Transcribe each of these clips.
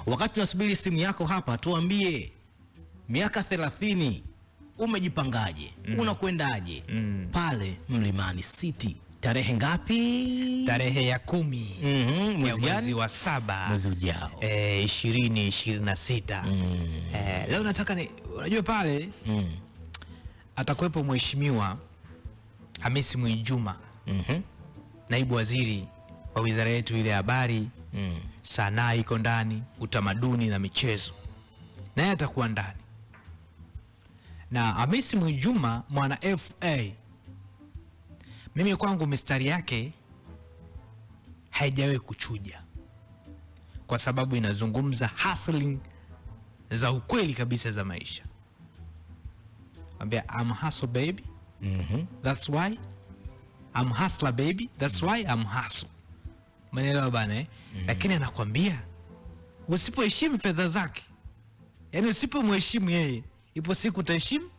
Wakati tunasubiri simu yako hapa, tuambie miaka 30 umejipangaje? Unakwendaje? Pale Mlimani City tarehe ngapi? Tarehe ya 10 mwezi wa 7 mwezi ujao 2026. Leo nataka unajua pale atakuwepo mheshimiwa Hamisi Mwinjuma, naibu waziri wa wizara yetu ile habari, sanaa iko ndani, utamaduni na michezo, naye atakuwa ndani. Na Hamisi Mwinjuma mwana FA, mimi kwangu mistari yake haijawahi kuchuja, kwa sababu inazungumza hustling za ukweli kabisa za maisha. Ambia I'm hustle baby, that's why I'm hustler baby, that's why I'm hustle. Maneno bana lakini anakuambia usipoheshimu fedha zake, yani usipomheshimu yeye, ipo siku utaheshimu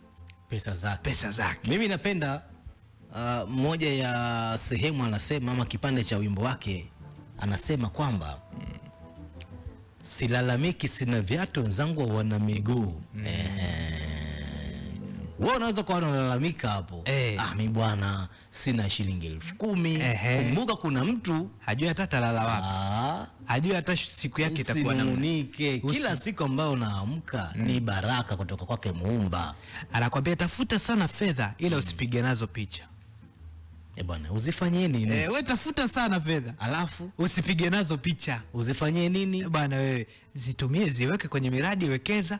pesa zake. Mimi napenda moja ya sehemu anasema, ama kipande cha wimbo wake anasema kwamba silalamiki sina viatu, wenzangu wana miguu. Wewe unaweza kuwa unalalamika hapo, mimi bwana sina shilingi 10,000. Kumbuka kuna mtu hajui hata talala wapi, hajui hata siku yake itakuwa namna. Kila siku ambayo unaamka ni baraka kutoka kwake Muumba. Anakuambia tafuta sana fedha ila usipige nazo picha. Bwana uzifanyie nini? Wewe tafuta sana fedha alafu usipige nazo picha. Uzifanyie nini? Bwana wewe zitumie, ziweke kwenye miradi, wekeza.